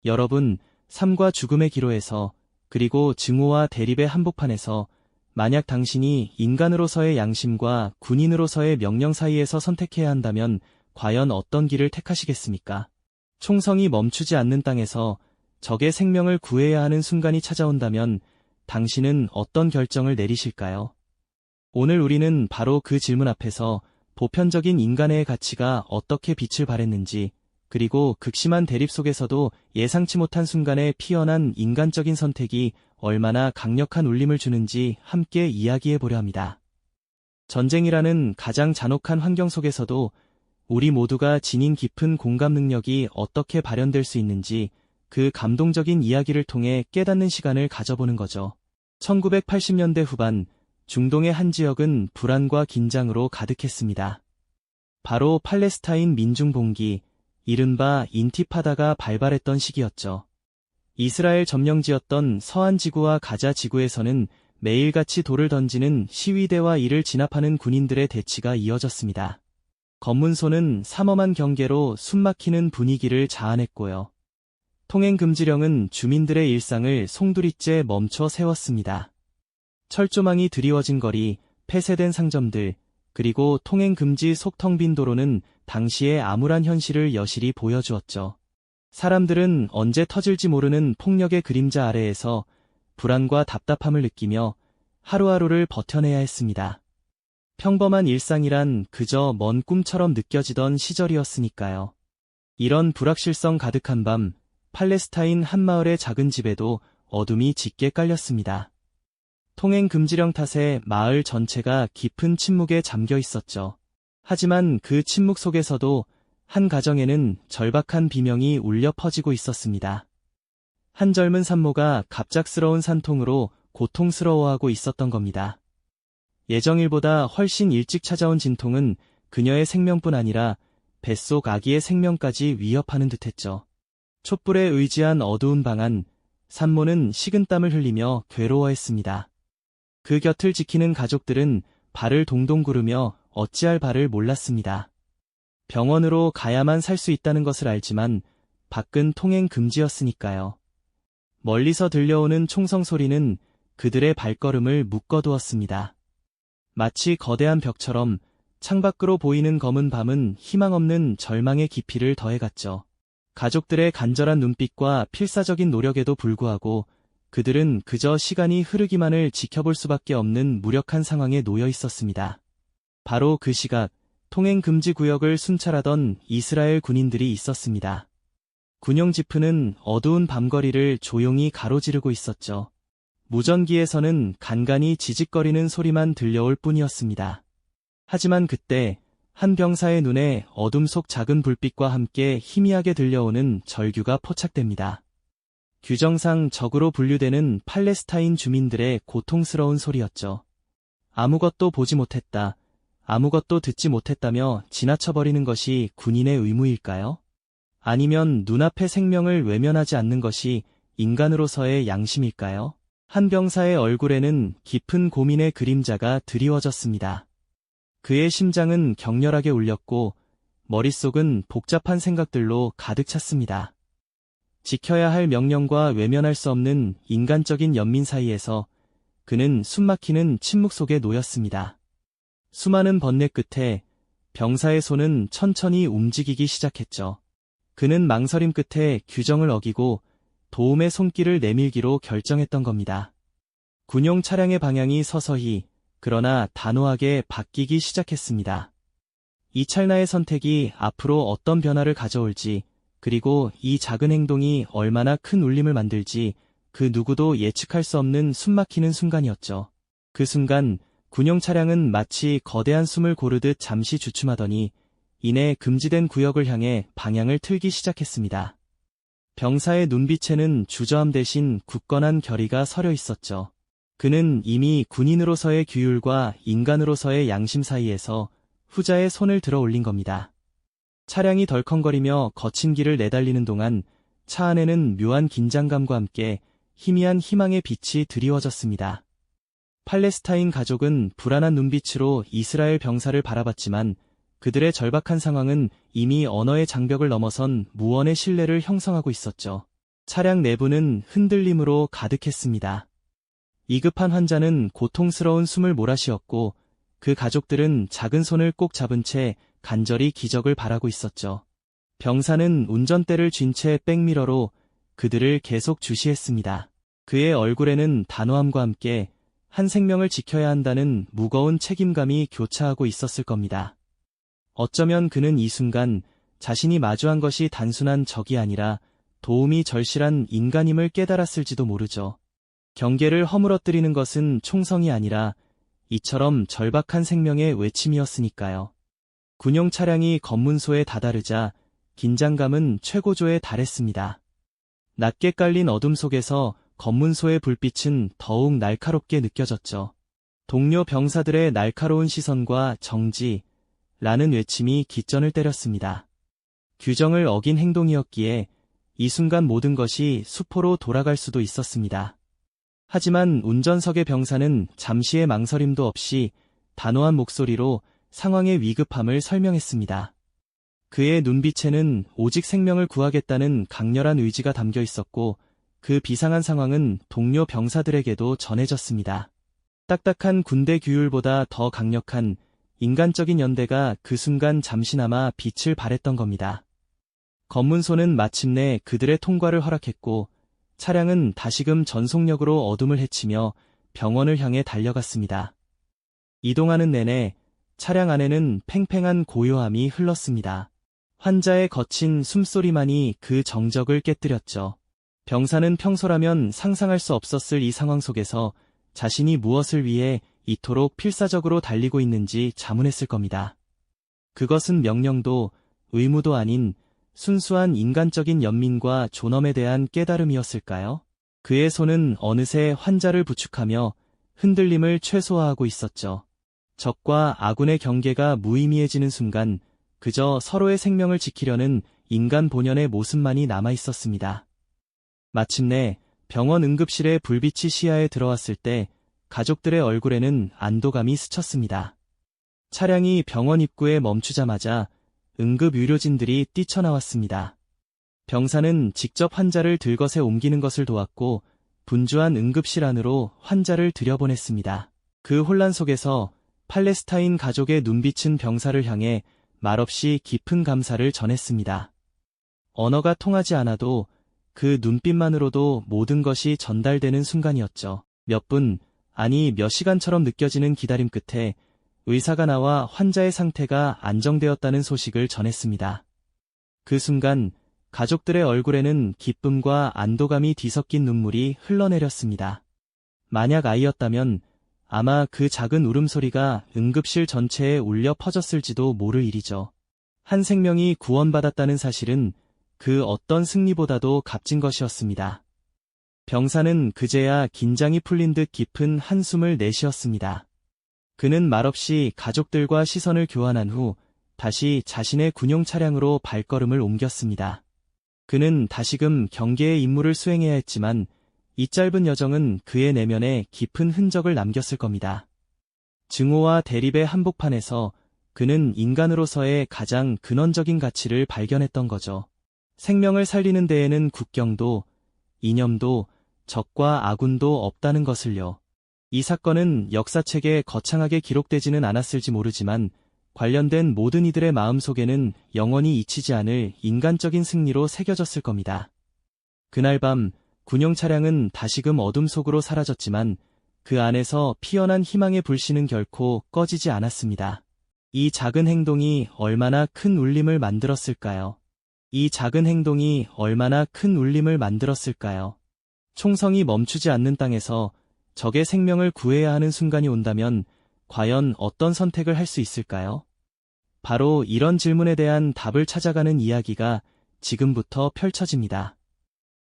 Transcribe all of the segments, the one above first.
여러분, 삶과 죽음의 기로에서, 그리고 증오와 대립의 한복판에서 만약 당신이 인간으로서의 양심과 군인으로서의 명령 사이에서 선택해야 한다면 과연 어떤 길을 택하시겠습니까? 총성이 멈추지 않는 땅에서 적의 생명을 구해야 하는 순간이 찾아온다면 당신은 어떤 결정을 내리실까요? 오늘 우리는 바로 그 질문 앞에서 보편적인 인간의 가치가 어떻게 빛을 발했는지, 그리고 극심한 대립 속에서도 예상치 못한 순간에 피어난 인간적인 선택이 얼마나 강력한 울림을 주는지 함께 이야기해 보려 합니다. 전쟁이라는 가장 잔혹한 환경 속에서도 우리 모두가 지닌 깊은 공감 능력이 어떻게 발현될 수 있는지 그 감동적인 이야기를 통해 깨닫는 시간을 가져보는 거죠. 1980년대 후반, 중동의 한 지역은 불안과 긴장으로 가득했습니다. 바로 팔레스타인 민중봉기, 이른바 인티파다가 발발했던 시기였죠. 이스라엘 점령지였던 서한 지구와 가자 지구에서는 매일같이 돌을 던지는 시위대와 이를 진압하는 군인들의 대치가 이어졌습니다. 검문소는 삼엄한 경계로 숨막히는 분위기를 자아냈고요. 통행금지령은 주민들의 일상을 송두리째 멈춰 세웠습니다. 철조망이 드리워진 거리, 폐쇄된 상점들, 그리고 통행금지 속 텅 빈 도로는 당시의 암울한 현실을 여실히 보여주었죠. 사람들은 언제 터질지 모르는 폭력의 그림자 아래에서 불안과 답답함을 느끼며 하루하루를 버텨내야 했습니다. 평범한 일상이란 그저 먼 꿈처럼 느껴지던 시절이었으니까요. 이런 불확실성 가득한 밤, 팔레스타인 한 마을의 작은 집에도 어둠이 짙게 깔렸습니다. 통행금지령 탓에 마을 전체가 깊은 침묵에 잠겨 있었죠. 하지만 그 침묵 속에서도 한 가정에는 절박한 비명이 울려 퍼지고 있었습니다. 한 젊은 산모가 갑작스러운 산통으로 고통스러워하고 있었던 겁니다. 예정일보다 훨씬 일찍 찾아온 진통은 그녀의 생명뿐 아니라 뱃속 아기의 생명까지 위협하는 듯했죠. 촛불에 의지한 어두운 방 안, 산모는 식은땀을 흘리며 괴로워했습니다. 그 곁을 지키는 가족들은 발을 동동 구르며 어찌할 바를 몰랐습니다. 병원으로 가야만 살 수 있다는 것을 알지만 밖은 통행 금지였으니까요. 멀리서 들려오는 총성 소리는 그들의 발걸음을 묶어두었습니다. 마치 거대한 벽처럼 창밖으로 보이는 검은 밤은 희망 없는 절망의 깊이를 더해갔죠. 가족들의 간절한 눈빛과 필사적인 노력에도 불구하고 그들은 그저 시간이 흐르기만을 지켜볼 수밖에 없는 무력한 상황에 놓여 있었습니다. 바로 그 시각, 통행금지 구역을 순찰하던 이스라엘 군인들이 있었습니다. 군용 지프는 어두운 밤거리를 조용히 가로지르고 있었죠. 무전기에서는 간간히 지직거리는 소리만 들려올 뿐이었습니다. 하지만 그때 한 병사의 눈에 어둠 속 작은 불빛과 함께 희미하게 들려오는 절규가 포착됩니다. 규정상 적으로 분류되는 팔레스타인 주민들의 고통스러운 소리였죠. 아무것도 보지 못했다, 아무것도 듣지 못했다며 지나쳐버리는 것이 군인의 의무일까요? 아니면 눈앞의 생명을 외면하지 않는 것이 인간으로서의 양심일까요? 한 병사의 얼굴에는 깊은 고민의 그림자가 드리워졌습니다. 그의 심장은 격렬하게 울렸고 머릿속은 복잡한 생각들로 가득 찼습니다. 지켜야 할 명령과 외면할 수 없는 인간적인 연민 사이에서 그는 숨막히는 침묵 속에 놓였습니다. 수많은 번뇌 끝에 병사의 손은 천천히 움직이기 시작했죠. 그는 망설임 끝에 규정을 어기고 도움의 손길을 내밀기로 결정했던 겁니다. 군용 차량의 방향이 서서히, 그러나 단호하게 바뀌기 시작했습니다. 이 찰나의 선택이 앞으로 어떤 변화를 가져올지, 그리고 이 작은 행동이 얼마나 큰 울림을 만들지 그 누구도 예측할 수 없는 숨막히는 순간이었죠. 그 순간 군용 차량은 마치 거대한 숨을 고르듯 잠시 주춤하더니 이내 금지된 구역을 향해 방향을 틀기 시작했습니다. 병사의 눈빛에는 주저함 대신 굳건한 결의가 서려 있었죠. 그는 이미 군인으로서의 규율과 인간으로서의 양심 사이에서 후자의 손을 들어 올린 겁니다. 차량이 덜컹거리며 거친 길을 내달리는 동안 차 안에는 묘한 긴장감과 함께 희미한 희망의 빛이 드리워졌습니다. 팔레스타인 가족은 불안한 눈빛으로 이스라엘 병사를 바라봤지만 그들의 절박한 상황은 이미 언어의 장벽을 넘어선 무언의 신뢰를 형성하고 있었죠. 차량 내부는 흔들림으로 가득했습니다. 위급한 환자는 고통스러운 숨을 몰아쉬었고 그 가족들은 작은 손을 꼭 잡은 채 간절히 기적을 바라고 있었죠. 병사는 운전대를 쥔 채 백미러로 그들을 계속 주시했습니다. 그의 얼굴에는 단호함과 함께 한 생명을 지켜야 한다는 무거운 책임감이 교차하고 있었을 겁니다. 어쩌면 그는 이 순간 자신이 마주한 것이 단순한 적이 아니라 도움이 절실한 인간임을 깨달았을지도 모르죠. 경계를 허물어뜨리는 것은 총성이 아니라 이처럼 절박한 생명의 외침이었으니까요. 군용 차량이 검문소에 다다르자 긴장감은 최고조에 달했습니다. 낮게 깔린 어둠 속에서 검문소의 불빛은 더욱 날카롭게 느껴졌죠. 동료 병사들의 날카로운 시선과 정지라는 외침이 깃전을 때렸습니다. 규정을 어긴 행동이었기에 이 순간 모든 것이 수포로 돌아갈 수도 있었습니다. 하지만 운전석의 병사는 잠시의 망설임도 없이 단호한 목소리로 상황의 위급함을 설명했습니다. 그의 눈빛에는 오직 생명을 구하겠다는 강렬한 의지가 담겨 있었고 그 비상한 상황은 동료 병사들에게도 전해졌습니다. 딱딱한 군대 규율보다 더 강력한 인간적인 연대가 그 순간 잠시나마 빛을 발했던 겁니다. 검문소는 마침내 그들의 통과를 허락했고 차량은 다시금 전속력으로 어둠을 헤치며 병원을 향해 달려갔습니다. 이동하는 내내 차량 안에는 팽팽한 고요함이 흘렀습니다. 환자의 거친 숨소리만이 그 정적을 깨뜨렸죠. 병사는 평소라면 상상할 수 없었을 이 상황 속에서 자신이 무엇을 위해 이토록 필사적으로 달리고 있는지 자문했을 겁니다. 그것은 명령도 의무도 아닌 순수한 인간적인 연민과 존엄에 대한 깨달음이었을까요? 그의 손은 어느새 환자를 부축하며 흔들림을 최소화하고 있었죠. 적과 아군의 경계가 무의미해지는 순간 그저 서로의 생명을 지키려는 인간 본연의 모습만이 남아 있었습니다. 마침내 병원 응급실의 불빛이 시야에 들어왔을 때 가족들의 얼굴에는 안도감이 스쳤습니다. 차량이 병원 입구에 멈추자마자 응급 의료진들이 뛰쳐나왔습니다. 병사는 직접 환자를 들것에 옮기는 것을 도왔고 분주한 응급실 안으로 환자를 들여보냈습니다. 그 혼란 속에서 팔레스타인 가족의 눈빛은 병사를 향해 말없이 깊은 감사를 전했습니다. 언어가 통하지 않아도 그 눈빛만으로도 모든 것이 전달되는 순간이었죠. 몇 분, 아니 몇 시간처럼 느껴지는 기다림 끝에 의사가 나와 환자의 상태가 안정되었다는 소식을 전했습니다. 그 순간 가족들의 얼굴에는 기쁨과 안도감이 뒤섞인 눈물이 흘러내렸습니다. 만약 아이였다면 아마 그 작은 울음소리가 응급실 전체에 울려 퍼졌을지도 모를 일이죠. 한 생명이 구원받았다는 사실은 그 어떤 승리보다도 값진 것이었습니다. 병사는 그제야 긴장이 풀린 듯 깊은 한숨을 내쉬었습니다. 그는 말없이 가족들과 시선을 교환한 후 다시 자신의 군용 차량으로 발걸음을 옮겼습니다. 그는 다시금 경계의 임무를 수행해야 했지만 이 짧은 여정은 그의 내면에 깊은 흔적을 남겼을 겁니다. 증오와 대립의 한복판에서 그는 인간으로서의 가장 근원적인 가치를 발견했던 거죠. 생명을 살리는 데에는 국경도, 이념도, 적과 아군도 없다는 것을요. 이 사건은 역사책에 거창하게 기록되지는 않았을지 모르지만 관련된 모든 이들의 마음속에는 영원히 잊히지 않을 인간적인 승리로 새겨졌을 겁니다. 그날 밤 군용 차량은 다시금 어둠 속으로 사라졌지만 그 안에서 피어난 희망의 불씨는 결코 꺼지지 않았습니다. 이 작은 행동이 얼마나 큰 울림을 만들었을까요? 이 작은 행동이 얼마나 큰 울림을 만들었을까요? 총성이 멈추지 않는 땅에서 적의 생명을 구해야 하는 순간이 온다면 과연 어떤 선택을 할 수 있을까요? 바로 이런 질문에 대한 답을 찾아가는 이야기가 지금부터 펼쳐집니다.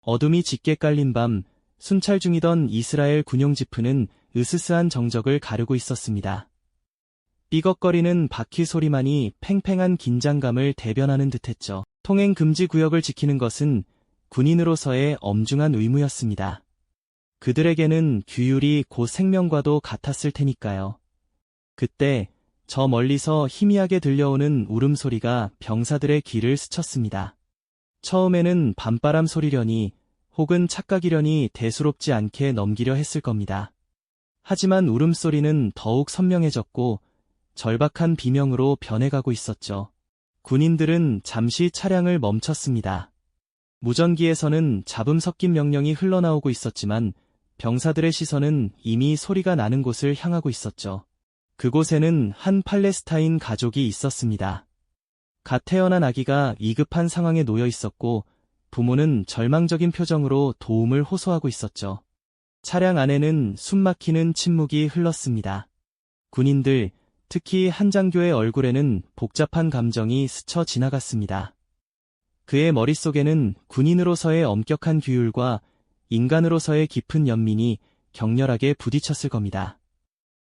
어둠이 짙게 깔린 밤, 순찰 중이던 이스라엘 군용 지프는 으스스한 정적을 가르고 있었습니다. 삐걱거리는 바퀴 소리만이 팽팽한 긴장감을 대변하는 듯했죠. 통행 금지 구역을 지키는 것은 군인으로서의 엄중한 의무였습니다. 그들에게는 규율이 곧 생명과도 같았을 테니까요. 그때 저 멀리서 희미하게 들려오는 울음소리가 병사들의 귀를 스쳤습니다. 처음에는 밤바람 소리려니 혹은 착각이려니 대수롭지 않게 넘기려 했을 겁니다. 하지만 울음소리는 더욱 선명해졌고 절박한 비명으로 변해가고 있었죠. 군인들은 잠시 차량을 멈췄습니다. 무전기에서는 잡음 섞인 명령이 흘러나오고 있었지만 병사들의 시선은 이미 소리가 나는 곳을 향하고 있었죠. 그곳에는 한 팔레스타인 가족이 있었습니다. 갓 태어난 아기가 위급한 상황에 놓여 있었고 부모는 절망적인 표정으로 도움을 호소하고 있었죠. 차량 안에는 숨막히는 침묵이 흘렀습니다. 군인들, 특히 한 장교의 얼굴에는 복잡한 감정이 스쳐 지나갔습니다. 그의 머릿속에는 군인으로서의 엄격한 규율과 인간으로서의 깊은 연민이 격렬하게 부딪혔을 겁니다.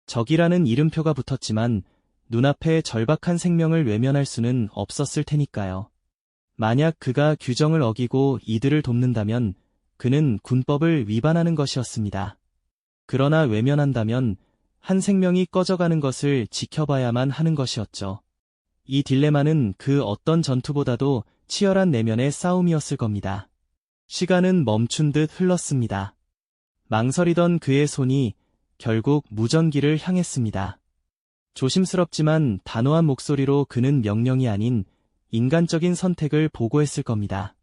적이라는 이름표가 붙었지만 눈앞에 절박한 생명을 외면할 수는 없었을 테니까요. 만약 그가 규정을 어기고 이들을 돕는다면 그는 군법을 위반하는 것이었습니다. 그러나 외면한다면 한 생명이 꺼져가는 것을 지켜봐야만 하는 것이었죠. 이 딜레마는 그 어떤 전투보다도 치열한 내면의 싸움이었을 겁니다. 시간은 멈춘 듯 흘렀습니다. 망설이던 그의 손이 결국 무전기를 향했습니다. 조심스럽지만 단호한 목소리로 그는 명령이 아닌 인간적인 선택을 보고했을 겁니다.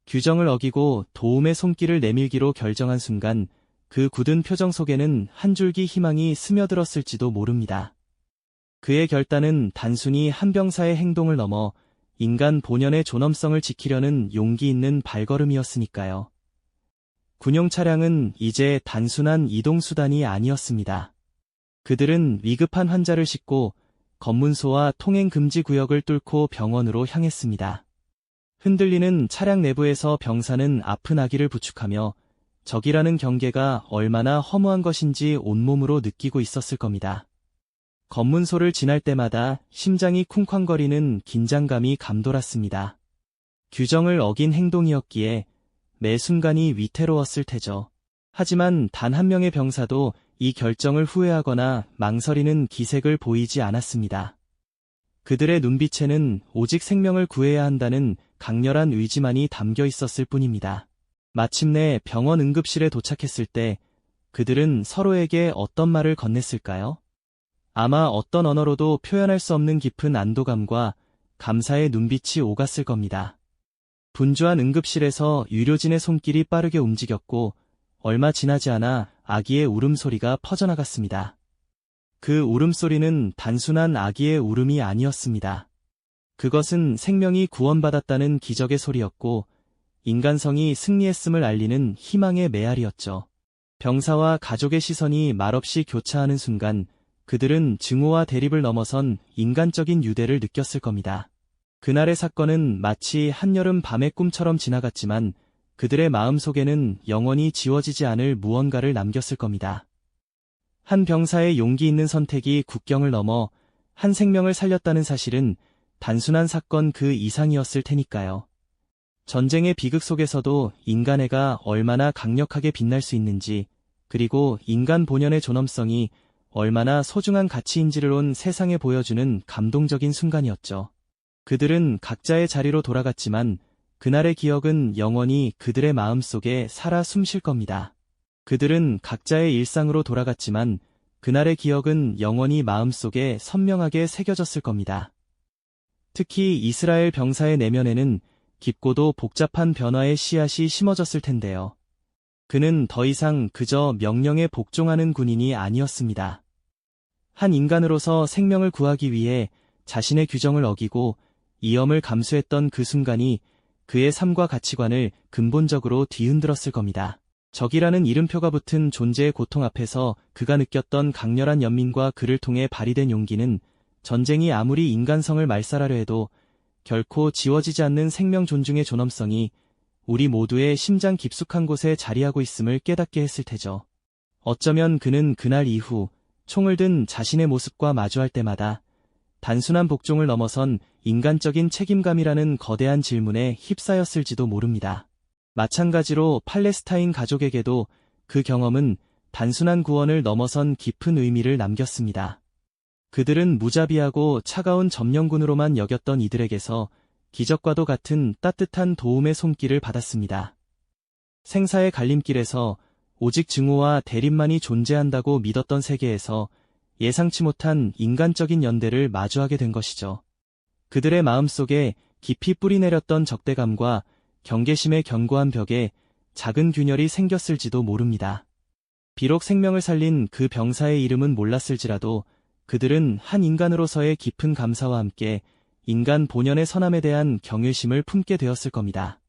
규정을 어기고 도움의 손길을 내밀기로 결정한 순간 그 굳은 표정 속에는 한 줄기 희망이 스며들었을지도 모릅니다. 그의 결단은 단순히 한 병사의 행동을 넘어 인간 본연의 존엄성을 지키려는 용기 있는 발걸음이었으니까요. 군용 차량은 이제 단순한 이동수단이 아니었습니다. 그들은 위급한 환자를 싣고 검문소와 통행금지 구역을 뚫고 병원으로 향했습니다. 흔들리는 차량 내부에서 병사는 아픈 아기를 부축하며 적이라는 경계가 얼마나 허무한 것인지 온몸으로 느끼고 있었을 겁니다. 검문소를 지날 때마다 심장이 쿵쾅거리는 긴장감이 감돌았습니다. 규정을 어긴 행동이었기에 매 순간이 위태로웠을 테죠. 하지만 단 한 명의 병사도 이 결정을 후회하거나 망설이는 기색을 보이지 않았습니다. 그들의 눈빛에는 오직 생명을 구해야 한다는 강렬한 의지만이 담겨 있었을 뿐입니다. 마침내 병원 응급실에 도착했을 때 그들은 서로에게 어떤 말을 건넸을까요? 아마 어떤 언어로도 표현할 수 없는 깊은 안도감과 감사의 눈빛이 오갔을 겁니다. 분주한 응급실에서 의료진의 손길이 빠르게 움직였고 얼마 지나지 않아 아기의 울음소리가 퍼져나갔습니다. 그 울음소리는 단순한 아기의 울음이 아니었습니다. 그것은 생명이 구원받았다는 기적의 소리였고 인간성이 승리했음을 알리는 희망의 메아리였죠. 병사와 가족의 시선이 말없이 교차하는 순간 그들은 증오와 대립을 넘어선 인간적인 유대를 느꼈을 겁니다. 그날의 사건은 마치 한여름 밤의 꿈처럼 지나갔지만 그들의 마음속에는 영원히 지워지지 않을 무언가를 남겼을 겁니다. 한 병사의 용기 있는 선택이 국경을 넘어 한 생명을 살렸다는 사실은 단순한 사건 그 이상이었을 테니까요. 전쟁의 비극 속에서도 인간애가 얼마나 강력하게 빛날 수 있는지, 그리고 인간 본연의 존엄성이 얼마나 소중한 가치인지를 온 세상에 보여주는 감동적인 순간이었죠. 그들은 각자의 자리로 돌아갔지만 그날의 기억은 영원히 그들의 마음속에 살아 숨쉴 겁니다. 그들은 각자의 일상으로 돌아갔지만 그날의 기억은 영원히 마음속에 선명하게 새겨졌을 겁니다. 특히 이스라엘 병사의 내면에는 깊고도 복잡한 변화의 씨앗이 심어졌을 텐데요. 그는 더 이상 그저 명령에 복종하는 군인이 아니었습니다. 한 인간으로서 생명을 구하기 위해 자신의 규정을 어기고 위험을 감수했던 그 순간이 그의 삶과 가치관을 근본적으로 뒤흔들었을 겁니다. 적이라는 이름표가 붙은 존재의 고통 앞에서 그가 느꼈던 강렬한 연민과 그를 통해 발휘된 용기는 전쟁이 아무리 인간성을 말살하려 해도 결코 지워지지 않는 생명 존중의 존엄성이 우리 모두의 심장 깊숙한 곳에 자리하고 있음을 깨닫게 했을 테죠. 어쩌면 그는 그날 이후 총을 든 자신의 모습과 마주할 때마다 단순한 복종을 넘어선 인간적인 책임감이라는 거대한 질문에 휩싸였을지도 모릅니다. 마찬가지로 팔레스타인 가족에게도 그 경험은 단순한 구원을 넘어선 깊은 의미를 남겼습니다. 그들은 무자비하고 차가운 점령군으로만 여겼던 이들에게서 기적과도 같은 따뜻한 도움의 손길을 받았습니다. 생사의 갈림길에서 오직 증오와 대립만이 존재한다고 믿었던 세계에서 예상치 못한 인간적인 연대를 마주하게 된 것이죠. 그들의 마음속에 깊이 뿌리내렸던 적대감과 경계심의 견고한 벽에 작은 균열이 생겼을지도 모릅니다. 비록 생명을 살린 그 병사의 이름은 몰랐을지라도 그들은 한 인간으로서의 깊은 감사와 함께 인간 본연의 선함에 대한 경외심을 품게 되었을 겁니다.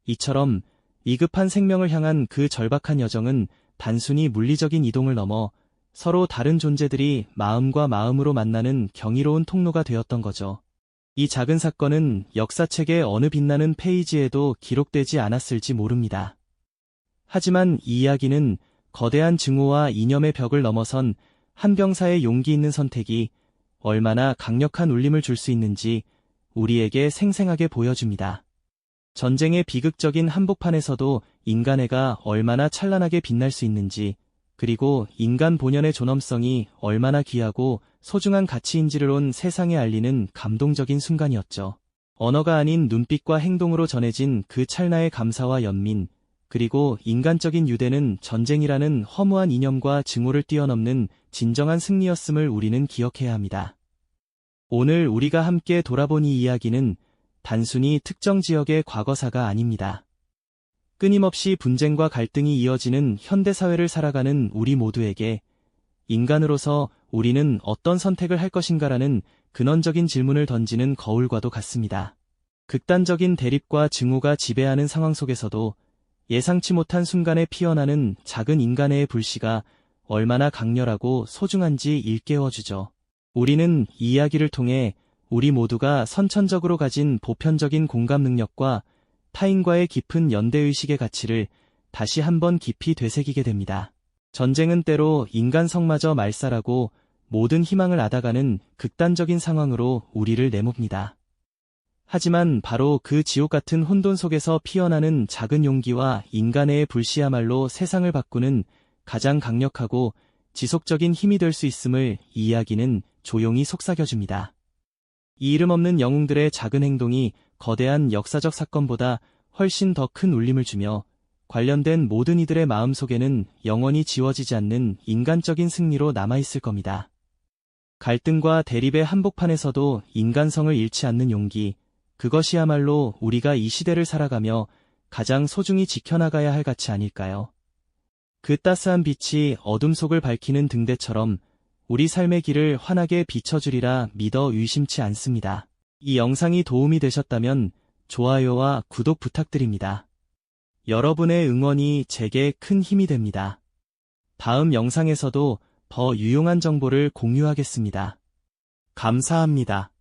이처럼 위급한 생명을 향한 그 절박한 여정은 단순히 물리적인 이동을 넘어 서로 다른 존재들이 마음과 마음으로 만나는 경이로운 통로가 되었던 거죠. 이 작은 사건은 역사책의 어느 빛나는 페이지에도 기록되지 않았을지 모릅니다. 하지만 이 이야기는 거대한 증오와 이념의 벽을 넘어선 한 병사의 용기 있는 선택이 얼마나 강력한 울림을 줄 수 있는지 우리에게 생생하게 보여줍니다. 전쟁의 비극적인 한복판에서도 인간애가 얼마나 찬란하게 빛날 수 있는지, 그리고 인간 본연의 존엄성이 얼마나 귀하고 소중한 가치인지를 온 세상에 알리는 감동적인 순간이었죠. 언어가 아닌 눈빛과 행동으로 전해진 그 찰나의 감사와 연민, 그리고 인간적인 유대는 전쟁이라는 허무한 이념과 증오를 뛰어넘는 진정한 승리였음을 우리는 기억해야 합니다. 오늘 우리가 함께 돌아본 이 이야기는 단순히 특정 지역의 과거사가 아닙니다. 끊임없이 분쟁과 갈등이 이어지는 현대사회를 살아가는 우리 모두에게 인간으로서 우리는 어떤 선택을 할 것인가라는 근원적인 질문을 던지는 거울과도 같습니다. 극단적인 대립과 증오가 지배하는 상황 속에서도 예상치 못한 순간에 피어나는 작은 인간의 불씨가 얼마나 강렬하고 소중한지 일깨워주죠. 우리는 이 이야기를 통해 우리 모두가 선천적으로 가진 보편적인 공감 능력과 타인과의 깊은 연대의식의 가치를 다시 한번 깊이 되새기게 됩니다. 전쟁은 때로 인간성마저 말살하고 모든 희망을 앗아가는 극단적인 상황으로 우리를 내몹니다. 하지만 바로 그 지옥 같은 혼돈 속에서 피어나는 작은 용기와 인간의 불씨야말로 세상을 바꾸는 가장 강력하고 지속적인 힘이 될 수 있음을 이 이야기는 조용히 속삭여줍니다. 이 이름 없는 영웅들의 작은 행동이 거대한 역사적 사건보다 훨씬 더 큰 울림을 주며 관련된 모든 이들의 마음속에는 영원히 지워지지 않는 인간적인 승리로 남아있을 겁니다. 갈등과 대립의 한복판에서도 인간성을 잃지 않는 용기, 그것이야말로 우리가 이 시대를 살아가며 가장 소중히 지켜나가야 할 가치 아닐까요? 그 따스한 빛이 어둠 속을 밝히는 등대처럼 우리 삶의 길을 환하게 비춰주리라 믿어 의심치 않습니다. 이 영상이 도움이 되셨다면 좋아요와 구독 부탁드립니다. 여러분의 응원이 제게 큰 힘이 됩니다. 다음 영상에서도 더 유용한 정보를 공유하겠습니다. 감사합니다.